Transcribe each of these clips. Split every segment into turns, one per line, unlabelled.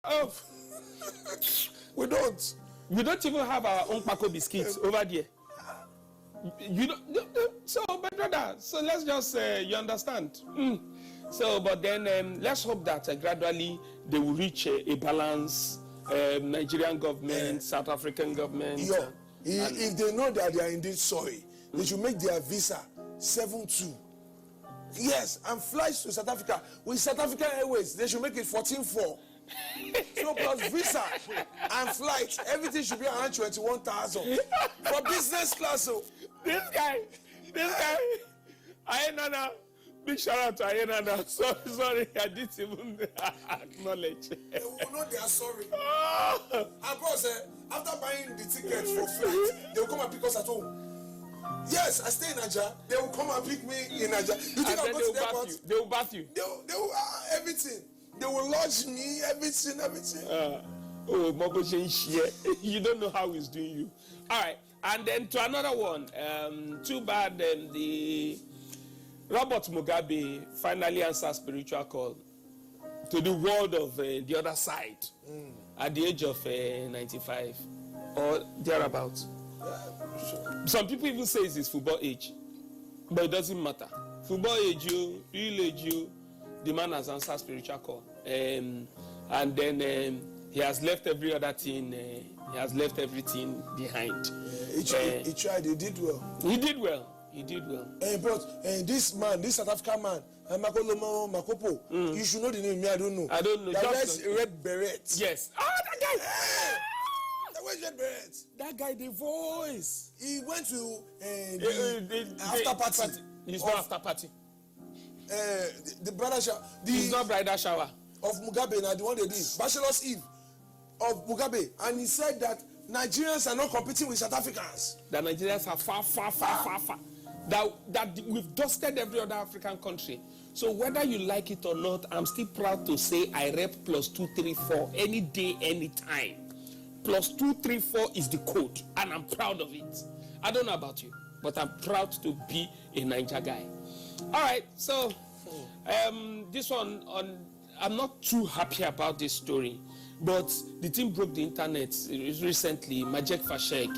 Oh,
We don't.
we don't even have our own Paco biscuits over there. You don't. So, my brother. So let's just you understand. So, but then let's hope that gradually they will reach a balance. Nigerian government, South African government.
If they know that they are in this soil, they should make their visa 7-2. Yes, and flights to South Africa with South African Airways, they should make it 14-4. So plus visa and flight, everything should be around 21,000 for business class. So
this guy, Ayenana, big shout out to Ayenana. Sorry, I didn't even acknowledge.
They will know they are sorry. And bro said, after buying the tickets for flight, they will come and pick us at home. Yes, I stay in Abuja. They will come and pick me in Abuja. You think I'll go to the airport?
They will bath you.
They will everything. They will lodge me, everything.
You don't know how he's doing you. All right, and then to another one. Too bad the Robert Mugabe finally answered spiritual call to the world of the other side at the age of 95 or thereabouts. Some people even say it's his football age, but it doesn't matter. Football age, real age, the man has answered spiritual call, and then he has left every other thing. He has left everything behind.
He tried. He did well.
He did well.
But this man, this South African man, Makopo, you should know the name. Me, I don't know. That wears red beret.
Yes. Oh, that guy.
That wears red beret.
That guy, the voice.
He went to the after party.
It's not after party.
The bridal shower.
It's not bridal shower
of Mugabe. Now the one they did, Bachelor's Eve of Mugabe, and he said that Nigerians are not competing with South Africans.
That Nigerians are far. That we've dusted every other African country. So whether you like it or not, I'm still proud to say I rep +234 any day, any time. +234 is the code, and I'm proud of it. I don't know about you, but I'm proud to be a Niger guy. All right, so this one I'm not too happy about this story, but the thing broke the internet recently. Majek Fashek,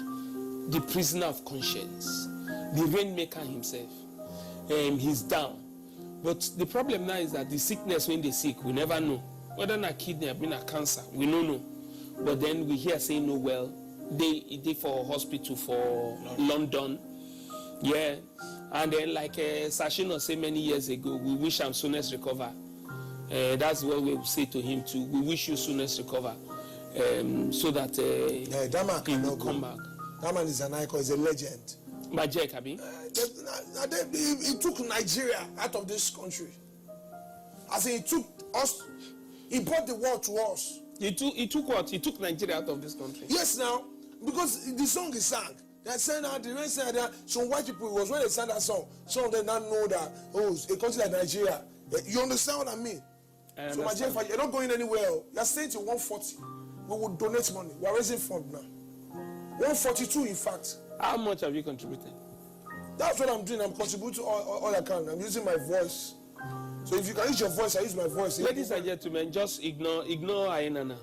the prisoner of conscience, the rainmaker himself, he's down. But the problem now is that the sickness, when they sick, we never know whether na kidney or been a cancer. We don't know. But then we hear saying, no, well, they for hospital for London. Yeah. And then like Sashino said many years ago, we wish him soonest recover. That's what we will say to him too. We wish you soonest recover. So that
that man
he will come back.
That man is an icon, he's a legend.
Majek, Abi?
He took Nigeria out of this country. As in, he took us, he brought the world to us.
He took what? He took Nigeria out of this country.
Yes, now, because the song he sang, they said that the rain said that some white people, it was when they sang that song, some of them not know that, oh, a country like Nigeria. You understand what I mean? So Nigeria, you're not going anywhere. You're staying to 140. We will donate money. We are raising fund now. 142, in fact.
How much have you contributed?
That's what I'm doing. I'm contributing all I can. I'm using my voice. So if you can use your voice, I use my voice.
Ladies and gentlemen, just ignore Ayenana.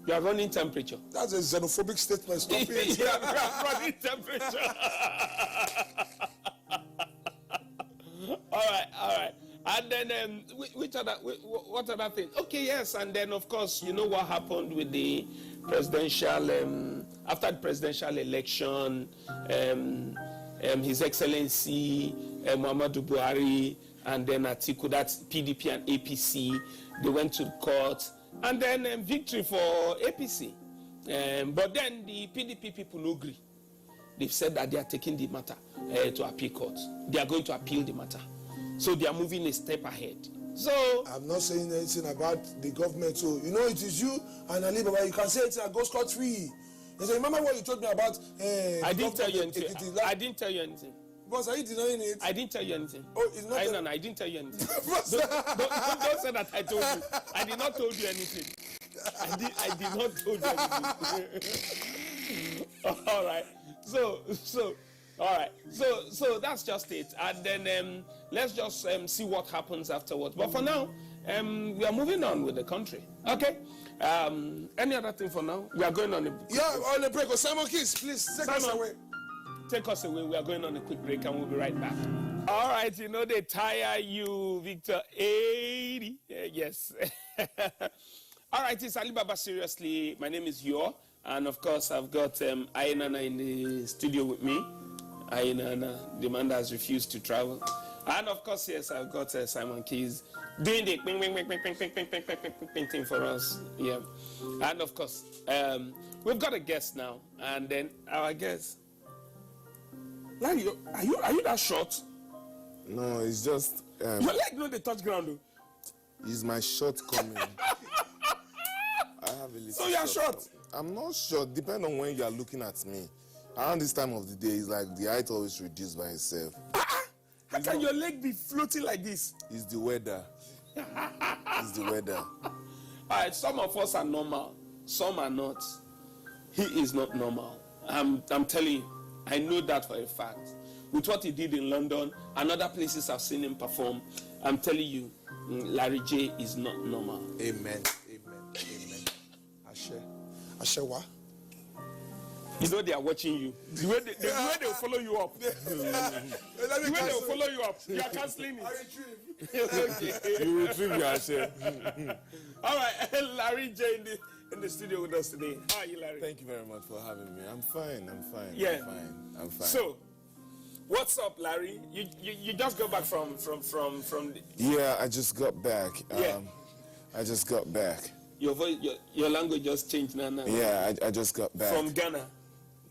You are running temperature.
That's a xenophobic statement. Stop it.
You are running temperature. All right. And then what other thing? Okay, yes. And then of course, you know what happened with the presidential after the presidential election. His Excellency Muhammadu Buhari and then Atiku, that's PDP and APC, they went to court, and then victory for APC. But then the PDP people no agree. They've said that they are taking the matter to appeal court. They are going to appeal the matter. So they are moving a step ahead. So
I'm not saying anything about the government. So you know it is you and Alibaba. You can say it and go scot-free. You say, remember what you told me about?
I didn't tell you anything. I didn't tell you anything.
Boss, are you denying it?
I didn't tell you anything.
Oh, it's not.
No, I didn't tell you anything. don't say that I told you. I did not told you anything. I did not told you anything. All right. So All right. So that's just it. And then let's just see what happens afterwards. But for now, we are moving on with the country. Okay. Any other thing for now? We are going on a
on the break. Simon Keys, please take us away.
Take us away. We are going on a quick break and we'll be right back. All right. You know they tire you, Victor 80. Yes. All right. It's Alibaba. Seriously. My name is Yor. And of course, I've got Ainana in the studio with me. Ainana, the man that has refused to travel. And of course, yes, I've got Simon Keys doing the ping thing for us. Yeah. And of course, we've got a guest now. And then our guest. Larry, are you that short?
No, it's just...
your leg no dey touch ground though.
It's my shortcoming. I have a little
So you are short?
I'm not short. Depending on when you are looking at me. Around this time of the day, it's like the height always reduced by itself.
How can your leg be floating like this?
It's the weather. It's the weather.
All right, some of us are normal. Some are not. He is not normal. I'm telling you. I know that for a fact. With what he did in London and other places I've seen him perform, I'm telling you, Larry J is not normal.
Amen. Amen. Ashe what?
You know they are watching you. The way they will follow you up. The way they will follow you up. You are cancelling it. Okay.
You retrieve your Ashe.
All right, Larry J in the studio with us today. How are you, Larry?
Thank you very much for having me. I'm fine.
Yeah.
I'm fine.
So, what's up, Larry? You just got back from the...
Yeah, I just got back.
Yeah.
I just got back.
Your voice, your language just changed now.
Yeah, I just got back.
From Ghana.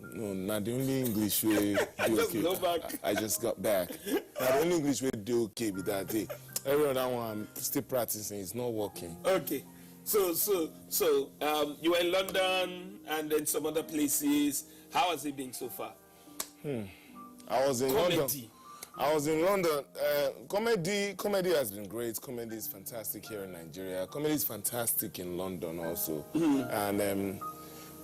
No, not the only English way do
just
okay.
go back.
I just got back. Not the only English way do okay with that day. Every other one I'm still practicing. It's not working.
Okay. So you were in London and then some other places. How has it been so far?
I was in London. Comedy has been great. Comedy is fantastic here in Nigeria. Comedy is fantastic in London also. And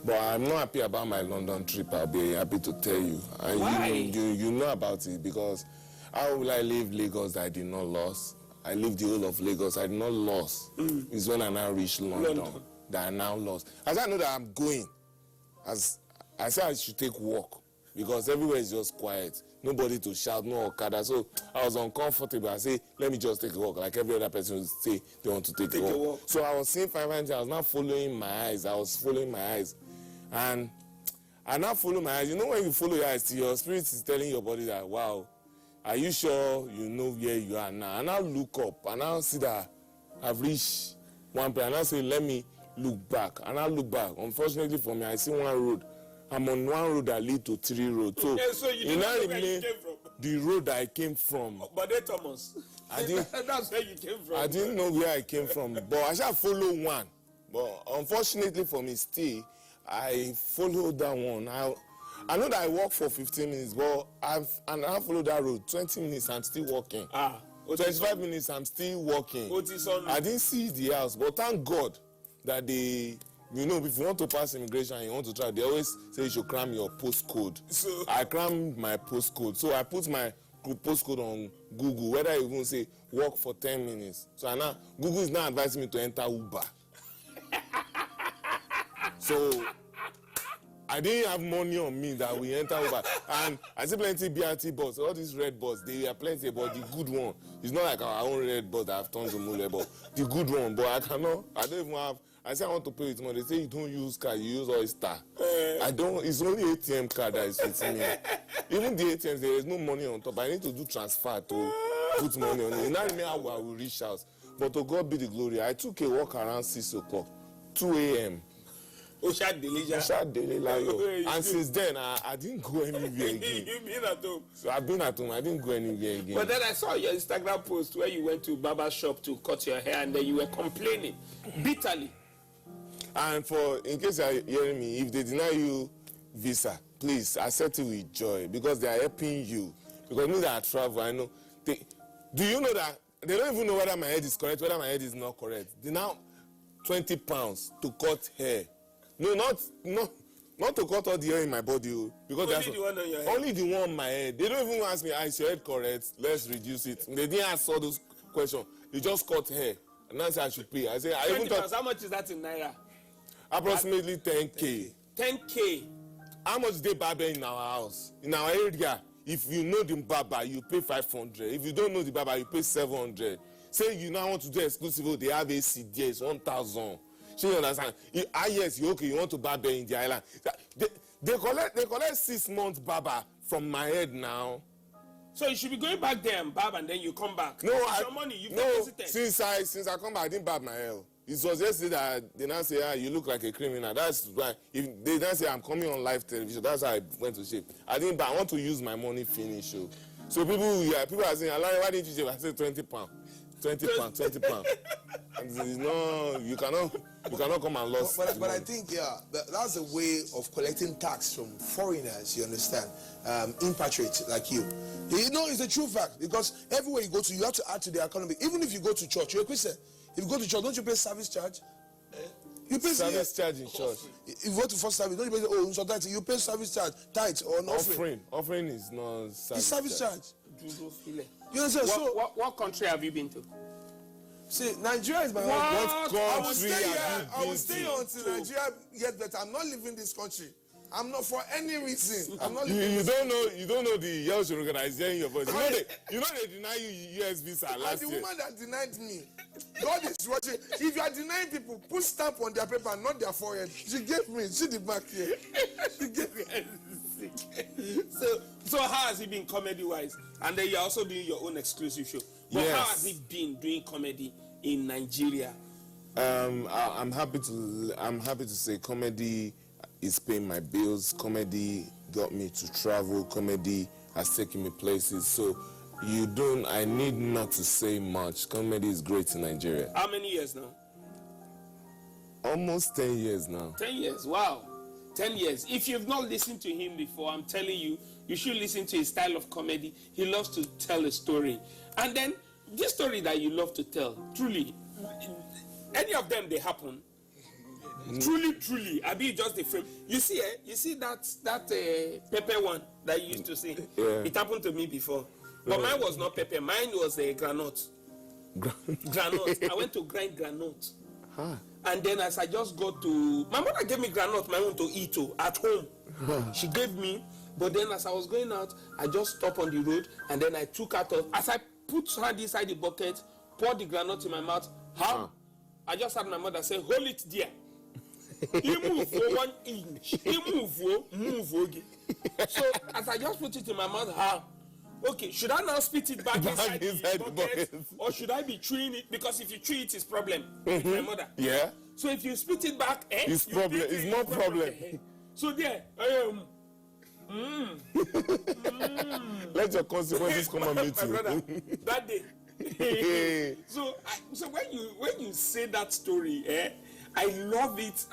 but I'm not happy about my London trip. I'll be happy to tell you. And
why?
You know about it because how will I leave Lagos that I did not lose? I lived the whole of Lagos. I did not lose. It's when I now reached London that I now lost. As I know that I'm going, as I said I should take walk because everywhere is just quiet. Nobody to shout, no Okada. So I was uncomfortable. I say, let me just take a walk. Like every other person would say they want to take a walk. So I was seeing 500. I was not following my eyes. And I now follow my eyes. You know when you follow your eyes, your spirit is telling your body that, wow, are you sure you know where you are now? And I look up and I see that I've reached one place. And I say, let me look back. And I look back. Unfortunately for me, I see one road. I'm on one road that leads to 3 roads. So,
so you didn't know where you came from?
The road I came from.
But they Thomas. That's where you came from.
I didn't know where I came from. But I shall follow one. But unfortunately for me, still, I followed that one. I know that I walk for 15 minutes, but I followed that road. 20 minutes, I'm still walking. 25 minutes, I'm still walking. I didn't see the house, but thank God that they, you know, if you want to pass immigration and you want to travel, they always say you should cram your postcode. So I crammed my postcode. So I put my postcode on Google, whether you even say walk for 10 minutes. So now Google is now advising me to enter Uber. So I didn't have money on me that we enter Uber. And I see plenty BRT bus, all these red bus, they are plenty, but the good one. It's not like our own red bus that I've turned to mule, but the good one. But I don't even have, I say I want to pay with money. They say you don't use card, you use Oyster. I don't, it's only ATM card that is with me. Even the ATMs, there is no money on top. I need to do transfer to put money on it. And that means I will reach out. But to God be the glory. I took a walk around 6 o'clock, 2 a.m. And since then, I didn't go anywhere again.
You've been at home.
So I've been at home. I didn't go anywhere again.
But then I saw your Instagram post where you went to barber shop to cut your hair and then you were complaining bitterly.
And in case you're hearing me, if they deny you visa, please accept it with joy because they are helping you. Because me that I travel, I know. Do you know that they don't even know whether my head is correct, whether my head is not correct? They now £20 to cut hair. No, Not to cut all the hair in my body, because
only the one on your head.
Only the one on my head. They don't even ask me, is your head correct? Let's reduce it. They didn't ask all those questions. They just cut hair. And now say I should pay. I say, I even thought.
How much is that in Naira?
Approximately 10K.
10K.
How much they barber in our house? In our area, if you know the barber, you pay 500. If you don't know the barber, you pay 700. Say you now want to do exclusive, they have AC there, it's 1,000. So you understand? Yes, you want to barber in the island. They collect 6 months barber from my head now.
So you should be going back there and barb and then you come back.
No,
it's your money. You've not visited.
Since I come back, I didn't barb my hair. It was yesterday that they now say, you look like a criminal. That's why. If they now say I'm coming on live television, that's how I went to shave. I didn't, but I want to use my money finish. So people are saying, why didn't you shave? I said 20 pounds. 20 pounds, 20 pounds. You cannot come and lose.
But I think, that's a way of collecting tax from foreigners, you understand? Impatriates like you. You know, it's a true fact, because everywhere you go to, you have to add to the economy. Even if you go to church, you're a Christian. If you go to church, don't you pay service charge? You pay
service charge in church.
If you go to first service, don't you pay sometimes you pay service charge, tithe or an offering.
Offering is not service.
It's service charge. You understand?
What country have you been to?
See, Nigeria is my
home.
What country
I
will stay here until Nigeria gets better. I'm not leaving this country. I'm not for any reason. I'm not leaving.
You don't know the Welsh organization in your voice. You know they deny you US visa last year.
The woman that denied me. God is watching. If you are denying people, put stamp on their paper, not their forehead. She gave me. See the back here. She gave me.
So how has it been comedy-wise? And then you're also doing your own exclusive show. But
yes.
How has it been doing comedy in Nigeria?
I'm happy to say comedy is paying my bills. Comedy got me to travel. Comedy has taken me places. So I need not to say much. Comedy is great in Nigeria.
How many years now?
Almost 10 years now.
10 years, wow. 10 years. If you've not listened to him before, I'm telling you, you should listen to his style of comedy. He loves to tell a story. And then, this story that you love to tell, truly, any of them, they happen. Truly, I be just the frame. You see that pepper one that you used to see?
Yeah.
It happened to me before. But mine was not pepper, mine was a granite. Granite. I went to grind granite.
Huh.
And then as I just got to, my mother gave me granite, my own to eat at home. She gave me, but then as I was going out, I just stopped on the road and then I took out as I put hand inside the bucket, poured the granite in my mouth. How? I just had my mother say, hold it there. You move for 1 inch. You move. So as I just put it in my mouth, how? Okay, should I now spit it back inside the bucket? Or should I be chewing it? Because if you chew it, it's problem with my mother.
Yeah.
So if you spit it back,
it's problem. It's more problem.
So there,
let your consequences come on me too.
My brother, that day. So when you say that story, I love it.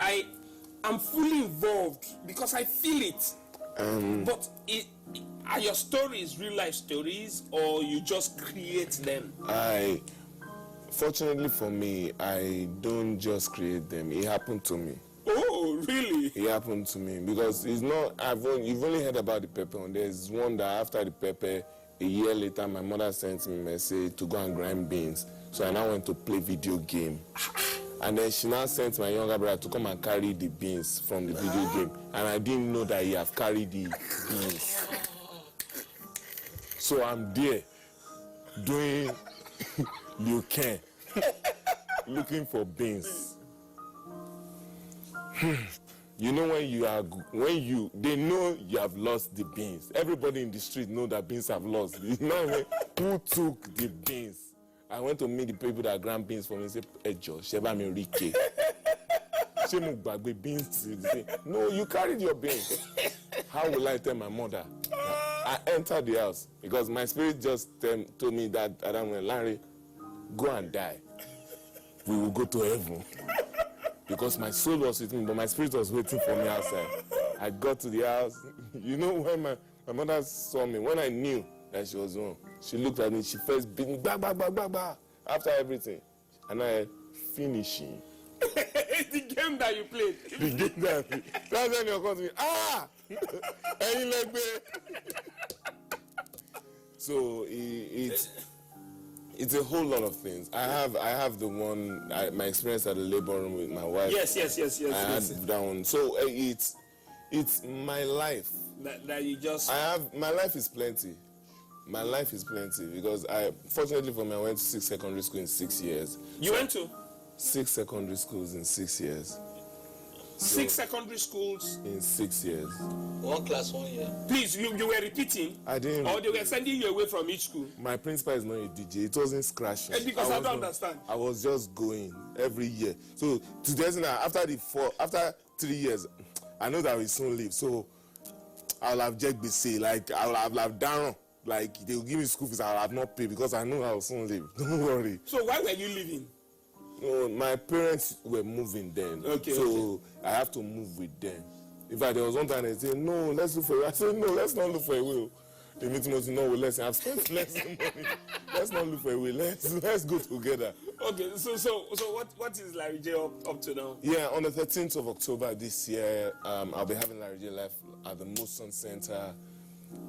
I'm fully involved because I feel it. But are your stories real life stories or you just create them?
Fortunately for me, I don't just create them. It happened to me.
Oh, really?
It happened to me because it's not. You've only heard about the pepper. And there's one that after the pepper, a year later, my mother sent me a message to go and grind beans. So I now went to play video game. And then she now sent my younger brother to come and carry the beans from the video game. And I didn't know that he have carried the beans. So I'm there doing Liu Ken, looking for beans. You know they know you have lost the beans. Everybody in the street know that beans have lost. You know who took the beans? I went to meet the people that grind beans for me and say, Ejo, Sheba mi rike. Shemu bagbe beans. No, you carried your beans. How will I tell my mother? I entered the house because my spirit just told me that Adam and Larry, go and die. We will go to heaven. Because my soul was with me, but my spirit was waiting for me outside. I got to the house. You know when my mother saw me, when I knew that she was home, she looked at me, she first beat me, bah, bah, bah, bah, bah, after everything. And I finishing.
It's the game that you played.
The game that I played. That's when you come to me. And you like me. So it's a whole lot of things. I have the one my experience at the labor room with my wife.
Yes.
I had that one. So it's my life.
That you just.
My life is plenty. My life is plenty because fortunately for me, I went to 6 secondary school in 6 years.
You went to
6 secondary schools in 6 years.
6 secondary schools
in 6 years.
1 class 1 year.
Please, you were repeating.
I didn't.
Or they were sending you away from each school.
My principal is not a DJ. It wasn't scratching.
Because I don't understand.
I was just going every year. So today, after 3 years, I know that we soon leave. So I'll have Jack BC, like I'll have Darren. Like they will give me school fees, I'll have not paid because I know I'll soon leave. Don't worry.
So why were you leaving?
No, my parents were moving then. So I have to move with them. In fact, there was one time they said, no, let's look for a will. I said, no, let's not look for a will. They meet me to know, let's I've spent less money. Let's not look for a will. Let's go together.
Okay, so what is Larry J up to now?
Yeah, on the 13th of October this year, I'll be having Larry J live at the Motion Center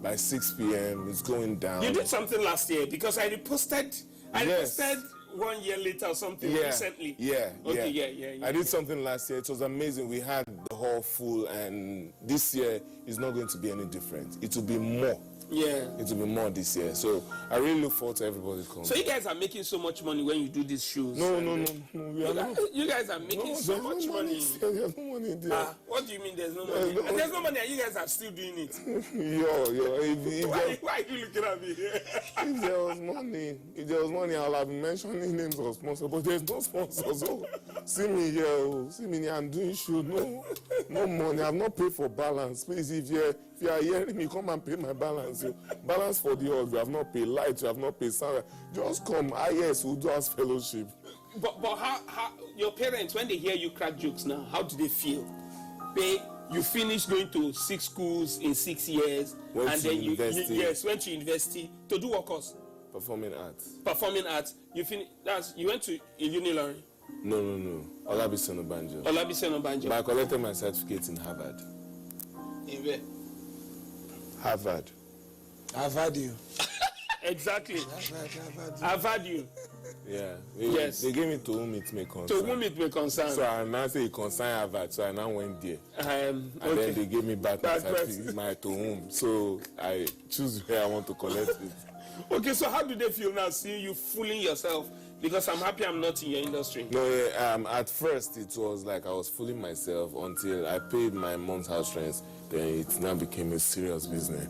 by 6 p.m. It's going down.
You did something last year because I reposted 1 year later or something recently.
Yeah. I did
yeah.
something last year. It was amazing. We had the hall full, and this year is not going to be any different. It will be more.
Yeah.
It will be more this year. So I really look forward to everybody coming.
So you guys are making so much money when you do these shows?
No. We are not.
You guys are making so much money.
There's no money there.
What do you mean there's no money? There's no money and you guys are still doing it. Why are you looking at me?
If there was money, I'll have been mentioning names of sponsors, but there's no sponsors. So see me here, I'm doing shoot. No money. I've not paid for balance. Please, if you are hearing me, come and pay my balance. Balance for the org, you have not paid light, you have not paid salary. Just come. Yes, we'll do us fellowship.
But how your parents, when they hear you crack jokes now, how do they feel? You finished going to 6 schools in 6 years,
Went to university.
Went to university to do what course?
Performing arts.
Performing arts. You went to Unilari?
No. Olabisi Onabanjo.
Onabanjo.
But I collected my certificate in Harvard.
In where?
Harvard.
I've had you.
Exactly. I've had you.
Yeah.
Yes.
They gave me to whom it may concern.
To whom it may concern.
So I now say it concern Harvard. So I now went there.
And
then they gave me back my to whom. So I choose where I want to collect it.
Okay, so how do they feel now seeing you fooling yourself? Because I'm happy I'm not in your industry.
No, at first it was like I was fooling myself until I paid my mom's house rent. Then it now became a serious business.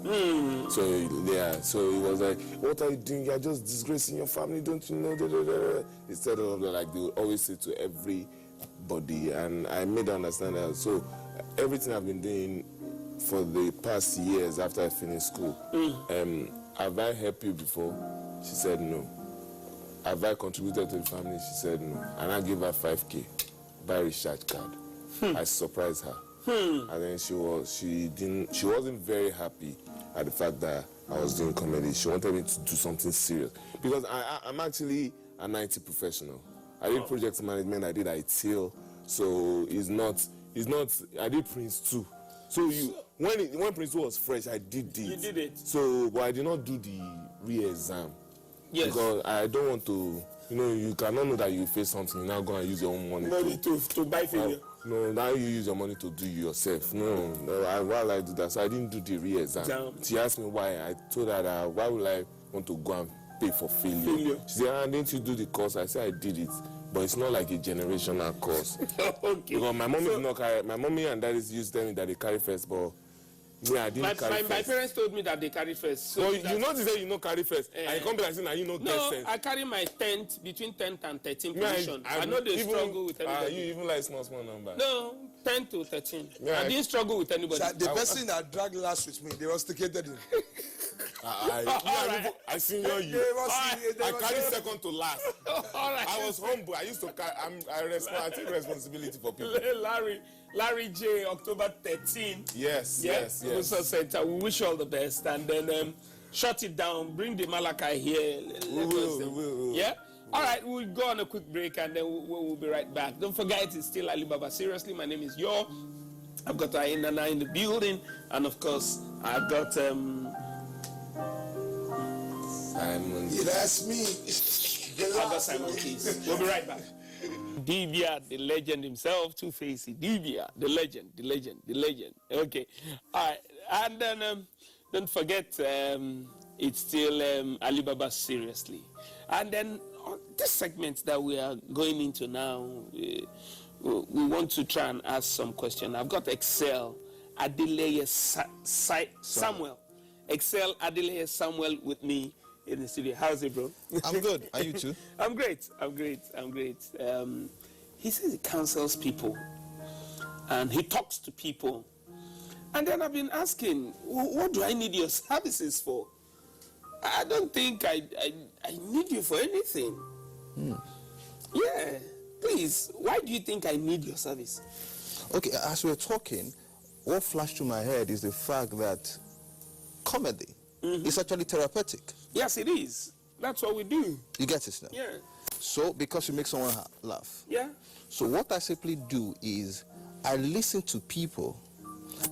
So it was like, what are you doing? You're just disgracing your family, don't you know? Instead of like they would always say to everybody, and I made her understand that. So everything I've been doing for the past years after I finished school, have I helped you before? She said no. Have I contributed to the family? She said no. And I gave her 5K, buy a recharge card. I surprised her. And then she wasn't very happy at the fact that I was doing comedy. She wanted me to do something serious. Because I'm actually an IT professional. I did project management, I did ITIL. So I did Prince 2. So when Prince 2 was fresh, I did it.
You did it.
So, but I did not do the re-exam.
Yes.
Because I don't want to, you cannot know that you face something, you now go and use your own money
to buy failure.
No, now you use your money to do yourself. No, why I do that? So I didn't do the re-exam. She asked me why. I told her that why would I want to go and pay for failure? She said, didn't you do the course? I said, I did it. But it's not like a generational course.
Okay.
Because my mommy and daddy used to tell me that they carry first, but yeah, I didn't carry first.
My parents told me that they carry first.
So you know to say you carry first. And you come back and say, you know
no,
sense.
I carry my 10th, between 10th and 13th position. I know they struggle with everybody.
You even like small numbers?
No, 10 to 13.
Yeah,
I didn't struggle with anybody.
So the person that dragged last with me, they rusticated him.
I senior you. I carry second to last. I was humble. I used to carry. I take responsibility for people.
Larry J, October 13.
Yes.
Musa Center. We wish you all the best, and then shut it down. Bring the Malachi here.
We will.
Yeah. All right, we'll go on a quick break and then we'll be right back. Don't forget, it's still Alibaba. Seriously, my name is Yo. I've got Aina in the building, and of course, I've got
Simon.
Yeah, that's me.
I've got Simon Keys. We'll be right back. Dibia, the legend himself, Two-Facey. Dibia, the legend. Okay. All right, and then don't forget, it's still Alibaba. Seriously. And then on this segment that we are going into now, we want to try and ask some questions. I've got Excel Adeleye Samuel. Excel Adeleye Samuel with me in the studio. How's it, bro?
I'm good. Are you too?
I'm great. He says he counsels people and he talks to people. And then I've been asking, what do I need your services for? I don't think I need you for anything. Yeah, please, why do you think I need your service?
Okay, as we're talking, what flashed to my head is the fact that comedy is actually therapeutic.
Yes, it is. That's what we do.
You get it now?
Yeah.
So, because you make someone laugh.
Yeah.
So what I simply do is I listen to people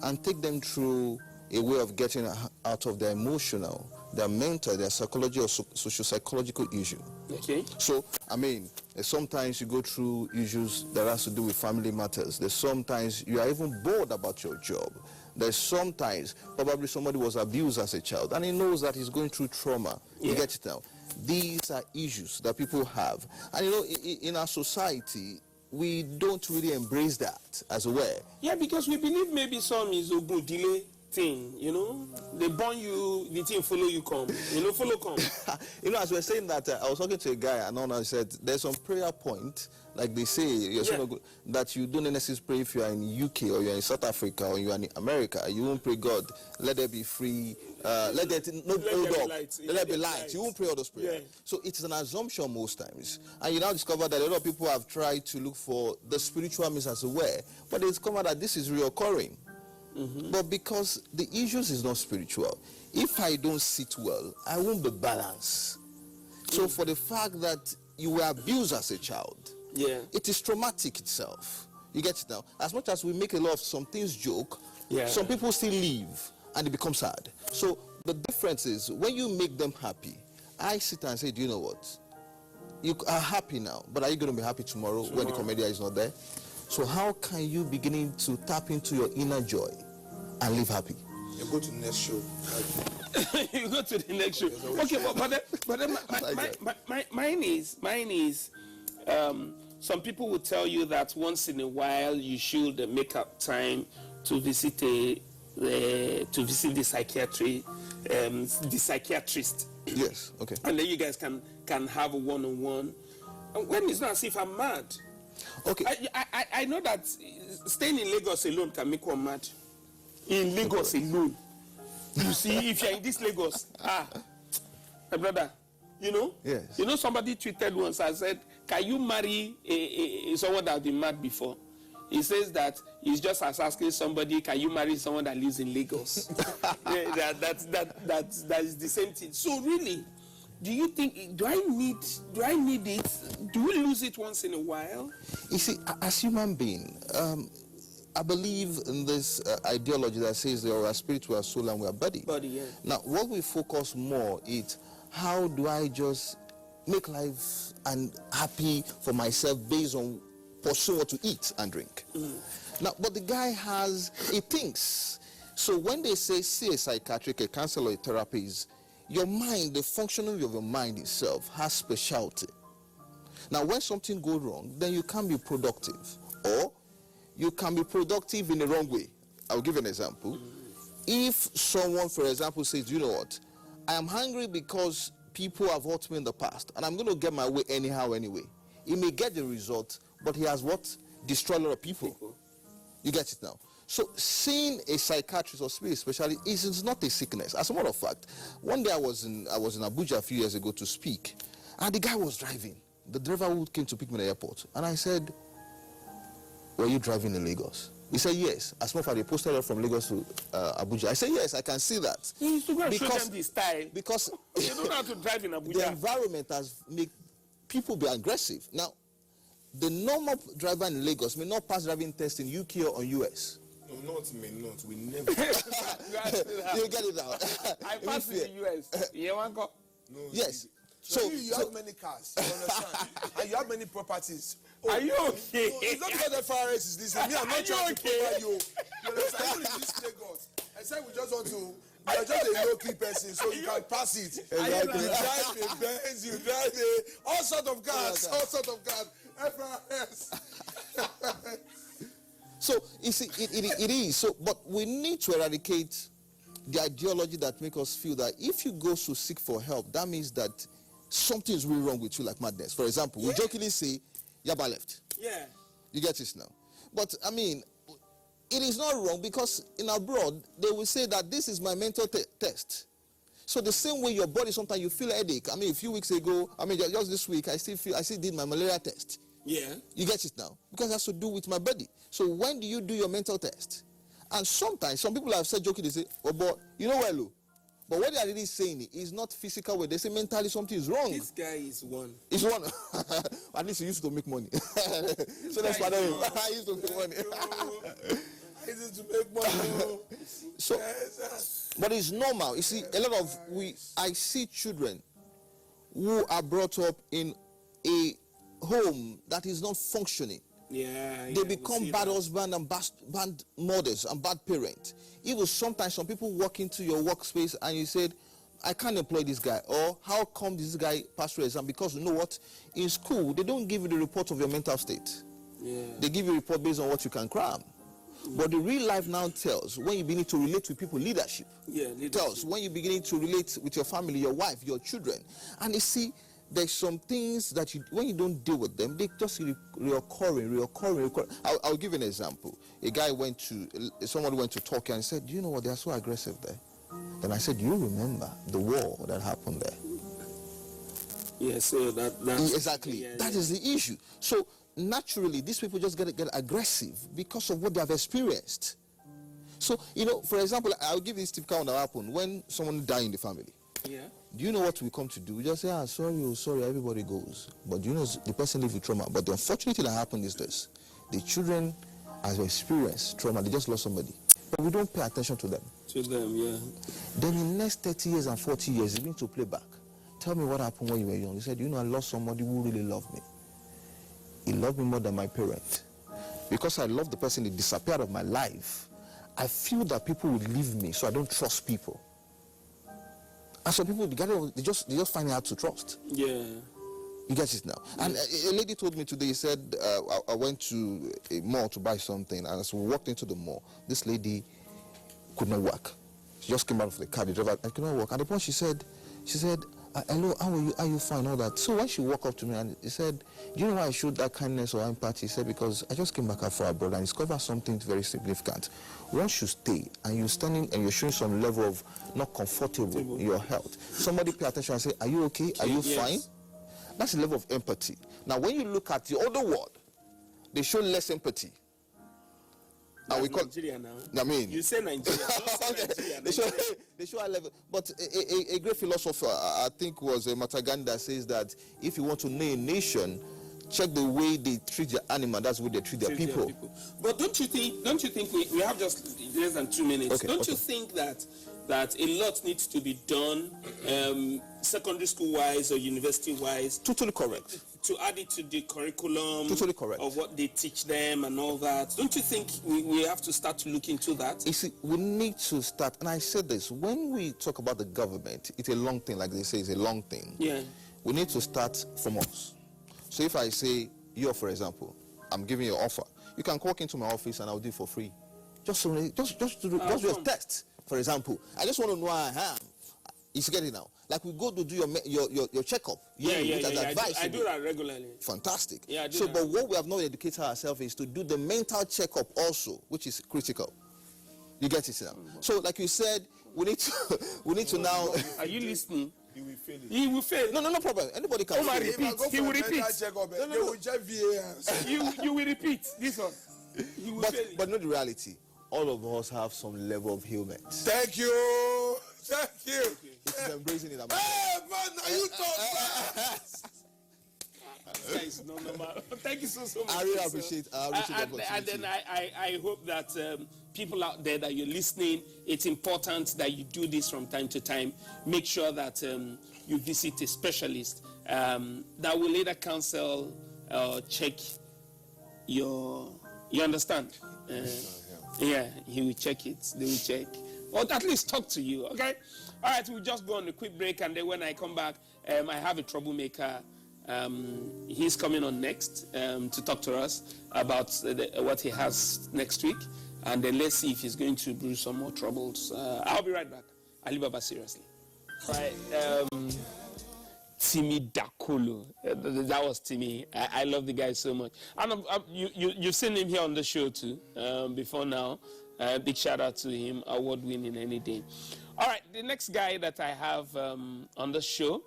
and take them through a way of getting out of their emotional, their mental, their psychology or socio-psychological issue.
Okay.
So, I mean, sometimes you go through issues that has to do with family matters. There's sometimes you are even bored about your job. There's sometimes probably somebody was abused as a child and he knows that he's going through trauma. You get it now? These are issues that people have. And you know, in our society, we don't really embrace that as well.
Yeah, because we believe maybe some is a good delay thing, you know. They born you, the thing follow you come. You know, follow come.
You know, as we're saying that, I was talking to a guy and I said, there's some prayer point, like they say, you're so that you don't necessarily pray if you are in UK or you're in South Africa or you are in America. You won't pray, God, let there be free, let there be light. You won't pray all those prayers.
Yeah.
So it's an assumption most times. And you now discover that a lot of people have tried to look for the spiritual means as well, but they discover that this is reoccurring. But because the issues is not spiritual, if I don't sit well, I won't be balanced. So for the fact that you were abused as a child, it is traumatic itself. You get it now? As much as we make a lot of some things joke, some people still leave and it becomes sad. So the difference is when you make them happy, I sit and say, do you know what? You are happy now, but are you going to be happy tomorrow when the comedian is not there? So how can you beginning to tap into your inner joy and live happy?
You go to the next show.
You go to the next show. Okay, but then mine is some people will tell you that once in a while you should make up time to visit the psychiatrist.
Yes, okay.
And then you guys can have a one-on-one. And when it's not as if I'm mad.
Okay.
I know that staying in Lagos alone can make one mad. In Lagos alone. You see, if you're in this Lagos, my brother, you know?
Yes.
You know, somebody tweeted once, I said, can you marry someone that's been mad before? He says that he's just as asking somebody, can you marry someone that lives in Lagos? That is the same thing. So really, do you think, do I need it? Do we lose it once in a while?
You see, as human being, I believe in this ideology that says that we are spirit, we are soul, and we are body. Now, what we focus more is how do I just make life and happy for myself based on pursuing what to eat and drink. Now, but the guy he thinks. So when they say see a psychiatric, a counselor, a therapist, your mind, the functioning of your mind itself has specialty. Now, when something goes wrong, then you can't be productive. Or you can be productive in the wrong way. I'll give you an example. If someone, for example, says, you know what, I am hungry because people have hurt me in the past, and I'm going to get my way anyhow anyway. He may get the result, but he has what? Destroyed a lot of people. You get it now? So seeing a psychiatrist or spirit specialist is not a sickness. As a matter of fact, one day I was in Abuja a few years ago to speak, and the guy was driving. The driver who came to pick me at the airport, and I said, were you driving in Lagos? He said, yes. As a matter of fact, they posted it from Lagos to Abuja. I said, yes, I can see that.
You used to go and show them the style.
Because
you don't know how to drive in Abuja.
The environment has made people be aggressive. Now, the normal driver in Lagos may not pass driving test in UK or US.
No, not may not. We never.
You get it now.
I passed in the US.
No,
Yes.
So you have many cars, you understand? And you have many properties.
Are you okay?
No, it's not because the FRS is this. Me, I'm not trying to cover you. You understand? Even in this Lagos, I said we just want to. You are just a low-key person, so you can pass it.
Exactly.
You drive a Benz, you drive all sort of cars, all sort of cars. FRS.
So you see, it is. So, but we need to eradicate the ideology that makes us feel that if you go to seek for help, that means that something is really wrong with you, like madness. For example, we jokingly say, Yaba left.
Yeah.
You get this now. But I mean, it is not wrong, because in abroad, they will say that this is my mental test. So the same way your body, sometimes you feel a headache. I mean, a few weeks ago, just this week, I still did my malaria test.
Yeah.
You get it now? Because it has to do with my body. So when do you do your mental test? And sometimes, some people have said joking, they say, oh, but you know what, Lou? But what they are really saying is not physical way. They say mentally something is wrong.
This guy is one.
It's one. At least he used to make money. So that's what I mean. I used to make money.
I used to make money.
So, but it's normal. You see, I see children who are brought up in a home that is not functioning.
Yeah.
They become bad husband and bad mothers and bad parents. Even sometimes some people walk into your workspace and you said, I can't employ this guy. Or how come this guy passed through exam? Because you know what? In school, they don't give you the report of your mental state.
Yeah.
They give you a report based on what you can cram. But the real life now tells when you begin to relate with people, leadership.
Yeah, leadership.
Tells when you begin to relate with your family, your wife, your children. And you see, there's some things that when you don't deal with them, they just reoccurring. I'll give you an example. Someone went to Turkey and said, do you know what, they are so aggressive there. Then I said, do you remember the war that happened there?
Yeah, so
exactly.
Yeah,
that is the issue. So naturally, these people just get aggressive because of what they have experienced. So, for example, I'll give you this typical one that happened when someone died in the family.
Yeah.
Do you know what we come to do? We just say, sorry, everybody goes. But do you know the person lives with trauma? But the unfortunate thing that happened is this. The children have experienced trauma. They just lost somebody. But we don't pay attention to them.
To them, yeah.
Then in the next 30 years and 40 years, they begin to play back. Tell me what happened when you were young. He said, I lost somebody who really loved me. He loved me more than my parent. Because I love the person, he disappeared of my life. I feel that people will leave me, so I don't trust people. And some people, they just find it hard to trust.
Yeah.
You get it now. And a lady told me today, said, I went to a mall to buy something, and as we walked into the mall, this lady could not walk. She just came out of the car, the driver, I could not walk. At the point she said, hello, how are you? Are you fine? All that. So when she walked up to me and he said, do you know why I showed that kindness or empathy? He said, because I just came back after abroad and discovered something very significant. Once you stay and you're standing and you're showing some level of not comfortable in your health, somebody pay attention and say, are you okay? Are you fine? That's a level of empathy. Now, when you look at the other world, they show less empathy.
And we call Nigeria now.
I mean,
you say Nigeria.
Okay. They show a level. But a great philosopher, I think, was Mataganda, that says that if you want to know a nation, check the way they treat their animal. That's the way they treat their people.
But don't you think we have just less than 2 minutes?
Okay,
don't you think that a lot needs to be done, secondary school wise or university wise?
Totally correct.
To add it to the curriculum.
Totally correct.
Of what they teach them and all that. Don't you think we have to start to look into that?
You see, we need to start, and I said this, when we talk about the government, it's a long thing, like they say, it's a long thing.
Yeah.
We need to start from us. So if I say, for example, I'm giving you an offer, you can walk into my office and I'll do it for free. Just do a test, for example. I just want to know how I am. You get it now? Like we go to do your checkup.
Yeah. I do that regularly.
Fantastic.
Yeah, I do
so,
that.
but what we have not educated ourselves is to do the mental checkup also, which is critical. You get it now? So, like you said, we need to now.
Are you listening?
He will fail it.
He will fail.
No problem. Anybody can.
Repeat. He will repeat.
They will check VAR.
You will repeat this one. He will fail it.
But not the reality. All of us have some level of ailment.
Thank you.
It's embracing it.
Hey, man, now you talk fast.
This guy is not normal. Thank you so much.
I really appreciate the opportunity.
And then I hope that people out there that you're listening, it's important that you do this from time to time. Make sure that you visit a specialist that will later counsel, check you understand? Yeah, he will check it. They will check. Or at least talk to you, okay? All right, we'll just go on a quick break, and then when I come back, I have a troublemaker. He's coming on next to talk to us about what he has next week, and then let's see if he's going to brew some more troubles. I'll be right back. Alibaba, seriously. All right, Timmy Dakolo. That was Timmy. I love the guy so much. And you've seen him here on the show too before now. Big shout out to him, award-winning any day. All right, the next guy that I have on the show,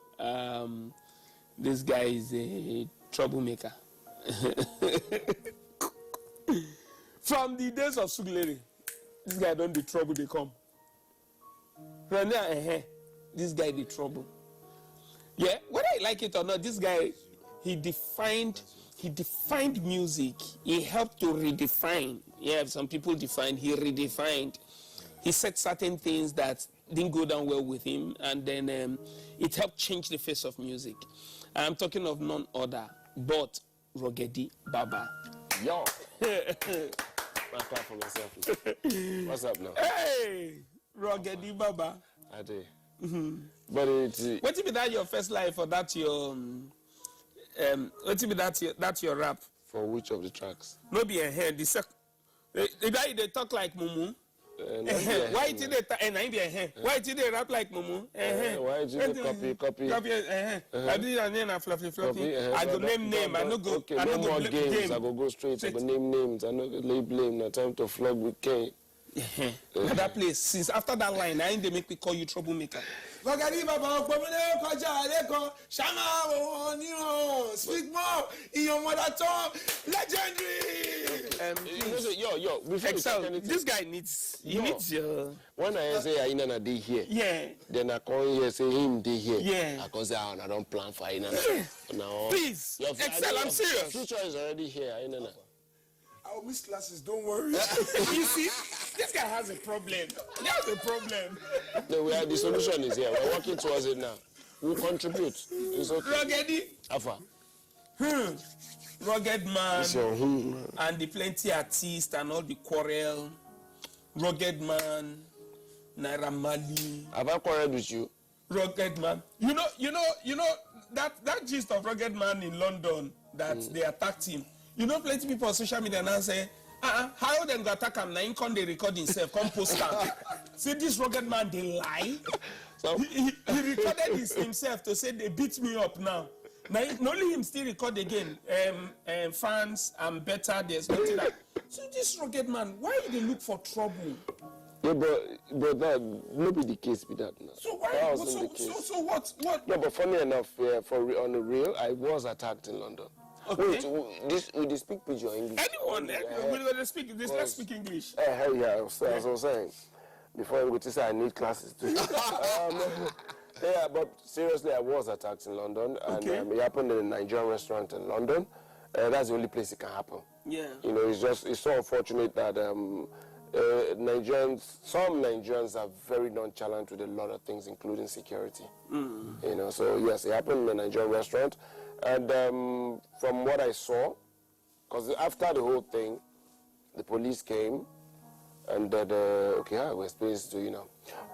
this guy is a troublemaker. From the days of Sugleri, this guy don't do trouble, they come. From there, this guy did trouble. Yeah, whether I like it or not, this guy, he defined music. He helped to redefine. Yeah, some people defined, he redefined. He said certain things that didn't go down well with him, and then it helped change the face of music. I'm talking of none other but Rogedi Baba.
Yo. My clap for myself. What's up now?
Hey, Rogedi Baba.
I do. But it's
what if that your first life or that your what if that your rap?
for which of the tracks?
No be a hand. The guy they talk like Mumu. Why did they and I be a hand? Why did they rap like Mumu?
Why did you copy?
I did a name and fluffy. I go name. I no go.
Okay,
I
no
no
more
go
games. I go straight. I go name names. I no go lay blame. No time to flog with Kane.
That place, since after that line, I ain't they make me call you troublemaker.
Rogedi Baba, speak more in your mother tongue. Legendary.
Yo, before
Excel,
we start
this guy needs your.
When I say Aina dey here,
Yeah.
then I come here say him dey here.
Yeah.
I can say I don't plan for Aina. No.
Please, Excel, I'm serious.
Future is already here, Aina.
I'll miss classes, don't worry.
You see, this guy has a problem. He has a problem.
No, the solution is here. We're working towards it now. We'll contribute. It's okay.
Rogedi.
Afa.
Rugged man.
It's your
And the plenty artists and all the quarrel. Rugged man. Naira Marley.
Have I quarreled with you?
Rugged man. You know that gist of Rugged Man in London that they attacked him. You know, plenty people on social media now say, how them go attack him? Now he come they record himself, come post him. See this Rugged Man, they lie.
So,
He recorded himself to say they beat me up now. Now only him still record again. Fans, I'm better. There's nothing like. So this Rugged Man, why they look for trouble?
yeah, but that no be the case with that now.
So why?
That wasn't the case.
So what?
No, but funny enough, on the real, I was attacked in London.
Okay.
Wait, will they speak Pidgin or English?
Anyone? Let's speak English.
Yeah, as I was saying, before I go to say I need classes too. Yeah, but seriously, I was attacked in London, and it happened in a Nigerian restaurant in London. That's the only place it can happen.
Yeah.
You know, it's so unfortunate that some Nigerians are very nonchalant with a lot of things, including security. You know, so yes, it happened in a Nigerian restaurant. And from what I saw, because after the whole thing, the police came and that, we're supposed to,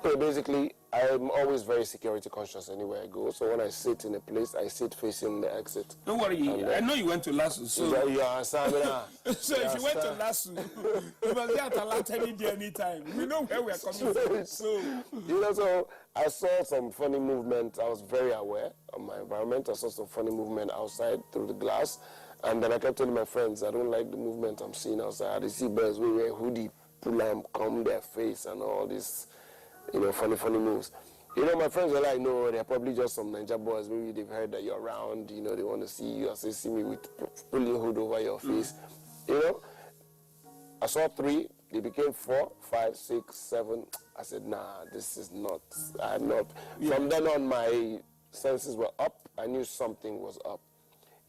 So basically, I'm always very security conscious anywhere I go. So when I sit in a place, I sit facing the exit.
Don't worry, I know you went to Lasso. So
you understand me now?
So if you went to Lasso, you must be at Alert any day, anytime. We know where we are coming from. So
so I saw some funny movement. I was very aware of my environment. I saw some funny movement outside through the glass. And then I kept telling my friends, I don't like the movement I'm seeing outside. I see birds we wear hoodie, pull them, comb their face, and all this, funny moves. My friends were like, no, they're probably just some Ninja boys. Maybe they've heard that you're around, they want to see you. I say, see me with pulling hood over your face. I saw 3, they became 4, 5, 6, 7. I said, nah, this is not, I'm not. From then on, my senses were up. I knew something was up.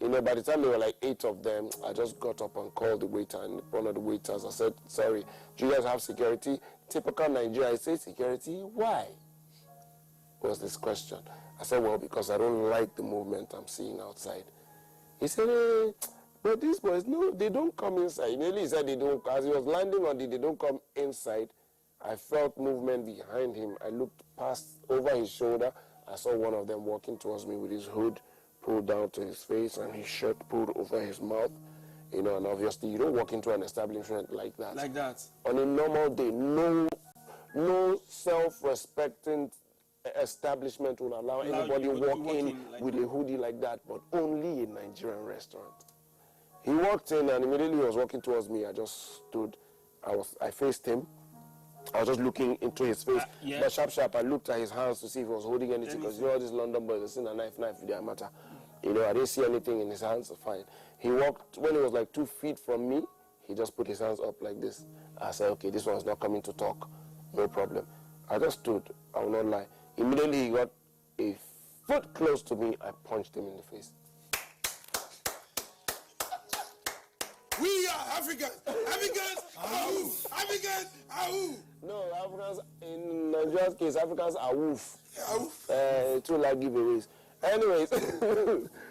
You know, by the time there were like 8 of them, I just got up and called the waiter, and one of the waiters, I said, sorry, do you guys have security? Typical Nigeria, I say security, why? Was this question. I said, well, because I don't like the movement I'm seeing outside. He said, but these boys, no, they don't come inside. Immediately he said they don't, as he was landing on they don't come inside. I felt movement behind him. I looked past, over his shoulder. I saw one of them walking towards me with his hood pulled down to his face and his shirt pulled over his mouth. You know, and obviously you don't walk into an establishment like that.
Like that.
On a normal day, no self-respecting establishment will allow anybody walk in like with a hoodie like that, but only a Nigerian restaurant. He walked in and immediately he was walking towards me. I just stood. I faced him. I was just looking into his face. Yeah. But sharp, I looked at his hands to see if he was holding anything, because you know all these London boys, they see a knife with their matter. You know, I didn't see anything in his hands, so fine. He walked, when he was like 2 feet from me, he just put his hands up like this. I said, okay, this one's not coming to talk. No problem. I just stood, I will not lie. Immediately he got a foot close to me, I punched him in the face.
We are Africans. Africans, ahoo. Africans, ahoo.
No, Africans, in Nigeria's case, Africans are woof. Too like giveaways. Anyways,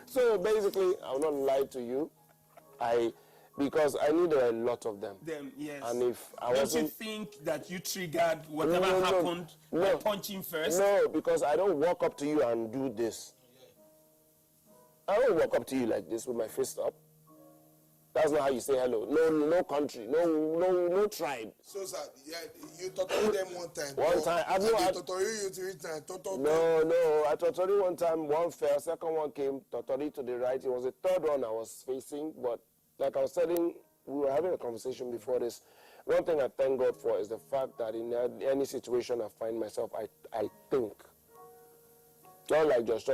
so basically, I will not lie to you. Because I knew there were a lot of them.
Yes.
And if I
Don't
wasn't...
you think that you triggered whatever happened by punching first?
No, because I don't walk up to you and do this. I don't walk up to you like this with my fist up. That's not how you say hello. No country, no tribe.
So, sir, yeah, you tortured them one time.
One time. I
tortured you 3 times.
No, I tortured one time. One fell, second one came, tortured to the right. It was the third one I was facing, but like I was saying, we were having a conversation before this. One thing I thank God for is the fact that in any situation I find myself, I think. Not like just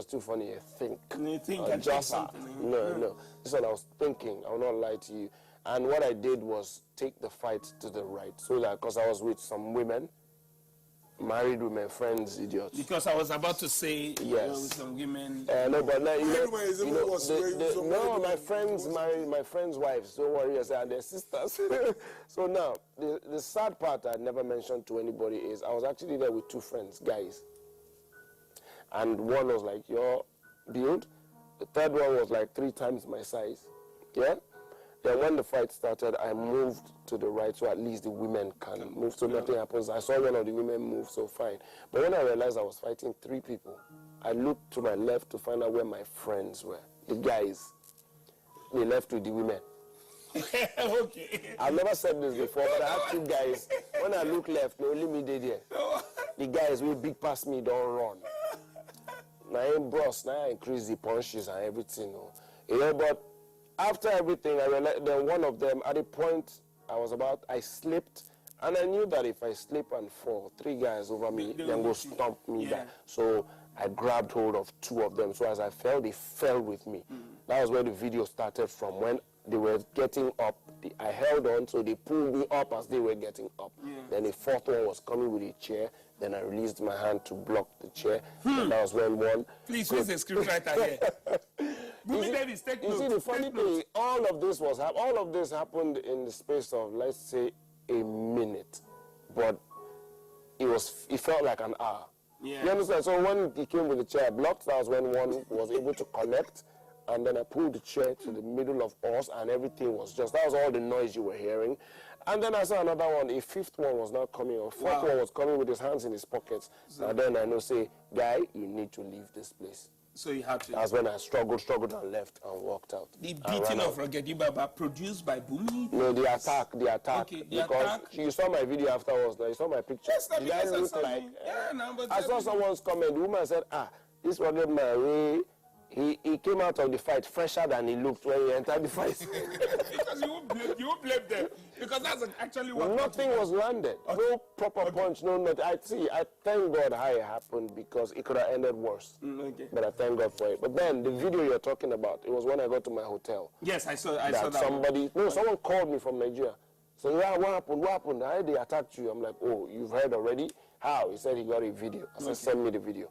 too funny, I think.
You think I
just
something.
No. This one I was thinking, I will not lie to you. And what I did was take the fight to the right. So like, because I was with some women, married women, friends, idiots.
Because I was about to say,
yes,
with some women.
No, but like, my friends married my friends' wives. Don't worry, and their sisters. So now, the sad part I never mentioned to anybody is I was actually there with 2 friends, guys. And one was like your build. The third one was like 3 times my size. Yeah? Then when the fight started, I moved to the right so at least the women can move so nothing happens. I saw one of the women move, so fine. But when I realized I was fighting 3 people, I looked to my left to find out where my friends were. The guys. They left with the women.
Okay.
I've never said this before, but I had 2 guys. When I look left, only me did there. The guys will big past me, don't run. Now I ain't bros, now I increase the punches and everything. You know, but after everything, I realized then one of them, at the point I slipped, and I knew that if I slip and fall, 3 guys over me, then go stomp me down. So I grabbed hold of 2 of them. So as I fell, they fell with me. That was where the video started from. When they were getting up, I held on, so they pulled me up as they were getting up. Then the 4th one was coming with a chair. Then I released my hand to block the chair. And that was when one...
Please, who's the scriptwriter here?
You see, the funny thing, all of this happened in the space of, let's say, a minute. But it felt like an hour.
Yeah.
You understand? So when he came with the chair blocked, that was when one was able to connect. And then I pulled the chair to the middle of us, and everything was just... That was all the noise you were hearing. And then I saw another one. A 5th one was now coming. A 4th one was coming with his hands in his pockets. And then I know, say, guy, you need to leave this place.
So you had to.
That's when I struggled and left and walked out.
The beating of Rogedi Baba produced by Bumi?
No, the attack.
Okay,
because you saw my video afterwards. Now you saw my picture.
Yes,
Did I look like?
But
I saw someone's comment. The woman said, this Rogedi man, he came out of the fight fresher than he looked when he entered the fight.
Because you won't blame them. Because that's actually what...
Nothing was landed. Okay. No proper punch, no nothing. I thank God how it happened, because it could have ended worse. But I thank God for it. But then, the video you're talking about, it was when I got to my hotel.
Yes, I saw that.
Someone called me from Nigeria. So, yeah, what happened? How they attacked you? I'm like, oh, you've heard already? How? He said he got a video. I said, send me the video.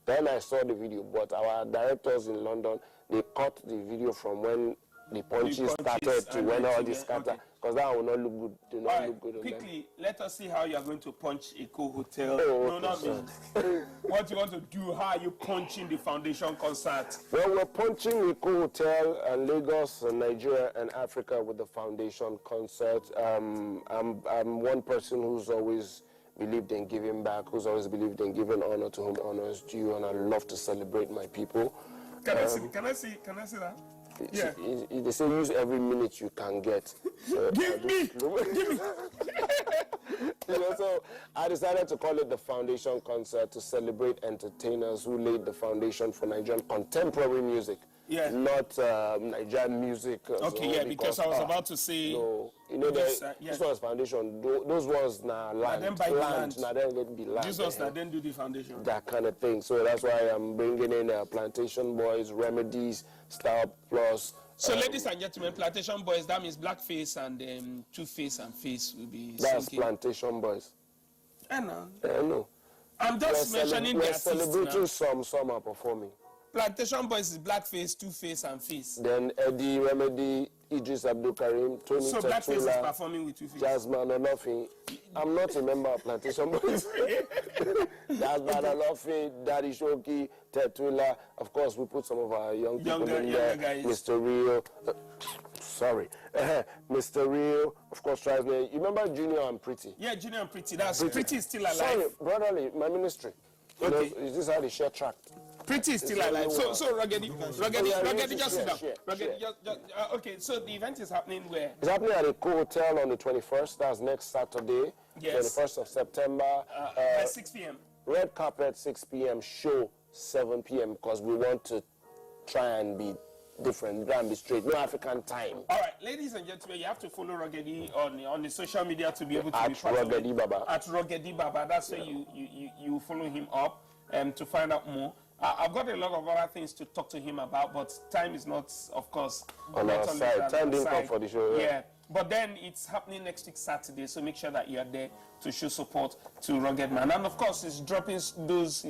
Then I saw the video, but our directors in London, they cut the video from when the punches started to when all this scatter, because that will not look good. Do not look good.
Quickly, let us see how you are going to punch Eco Hotel. What you want to do? How are you punching the foundation concert?
Well, we're punching Eco Hotel and Lagos and Nigeria and Africa with the foundation concert. I'm one person who's always believed in giving back, who's always believed in giving honor to whom honor is due, and I love to celebrate my people.
Can I see that? Yeah.
They say use every minute you can get. So
give me.
So I decided to call it the Foundation Concert to celebrate entertainers who laid the foundation for Nigerian contemporary music.
Yeah.
Not Nigerian music.
Okay, yeah, because I was about to say.
No, you know, this one's foundation. Those ones now land. Now then be land.
These ones that then do the foundation.
That kind of thing. So that's why I'm bringing in Plantation Boys, Remedies, Star Plus.
So, ladies and gentlemen, Plantation Boys, that means Blackface and Two-Face and Face will be
That's
singing.
Plantation Boys.
I know.
I know.
I'm just mentioning the artists now.
We're celebrating some are performing.
Plantation Boys is Blackface, Two-Face and Face.
Then Eddie, Remedy, Idris Abdul Karim, Tony
So
Tetula,
Blackface is performing with Two-Face.
Jasmine Olofi. I'm not a member of Plantation Boys. Jasmine Olofi, Daddy Shoki, Tetula. Of course, we put some of our young people in there.
Guys.
Mr. Rio. Mr. Rio, of course, tries me. You remember Junior and Pretty?
Yeah, Junior and Pretty. Pretty is still alive.
Sorry, brotherly, my ministry.
Okay.
You know, is this how they share tract?
Pretty is still alive. So Ruggedy, just sit down. Okay, so the event is happening where?
It's happening at the Hotel on the 21st. That's next Saturday,
yes.
21st of September.
At 6 p.m.
Red carpet, 6 p.m. Show, 7 p.m. Because we want to try and be different, try and be straight. No African time.
All right, ladies and gentlemen, you have to follow Ruggedy on the social media to be able to
at
be part
Ruggedy
of it.
Baba.
At Ruggedy Baba. That's where you follow him up to find out more. I've got a lot of other things to talk to him about, but time is not, of course,
on our side. Time didn't come for the show.
Yeah. But then it's happening next week Saturday, so make sure that you are there to show support to Rugged Man. And of course, he's dropping those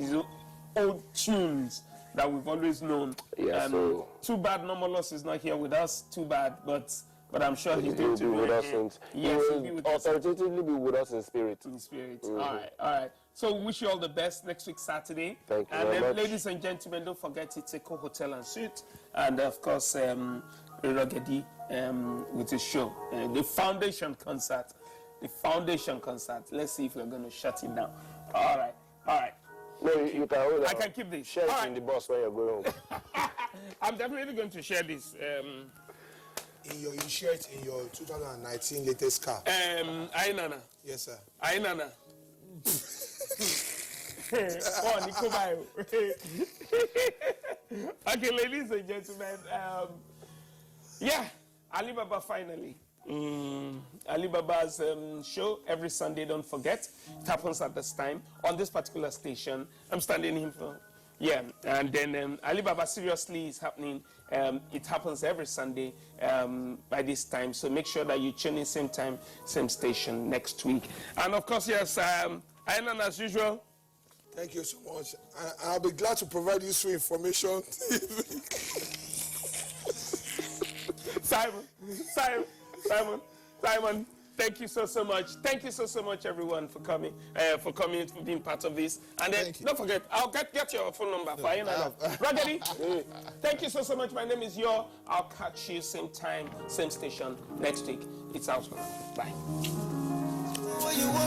old tunes that we've always known.
Yeah, so
too bad Nomolus is not here with us. Too bad, but I'm sure he's going to
be with us.
Yes,
he will authoritatively be with us in spirit.
In spirit. All right. So we wish you all the best next week Saturday.
Thank you
and
very much.
Ladies and gentlemen, don't forget it's Eco Hotel and Suite, and of course Ruggedy with his show, the Foundation Concert. The Foundation Concert. Let's see if we're going to shut it down. All right.
No, you can hold it.
I can keep this.
Share it in the bus when you're going home.
I'm definitely going to share this.
You share it in your 2019 latest car.
Ainana.
Yes, sir.
Ainana. Oh, Nikobayo. Okay, ladies and gentlemen. Alibaba finally. Alibaba's show every Sunday, don't forget. It happens at this time on this particular station. I'm standing in for. Yeah, and then Alibaba seriously is happening. It happens every Sunday by this time. So make sure that you tune in same time, same station next week. And of course, yes, Ainan as usual.
Thank you so much. I'll be glad to provide useful information.
Simon, thank you so much. Thank you so much, everyone, for coming, for being part of this. And then don't forget, I'll get your phone number for Ainan. Ruggedy, thank you so much. My name is Yo. I'll catch you same time, same station next week. It's out now. Bye.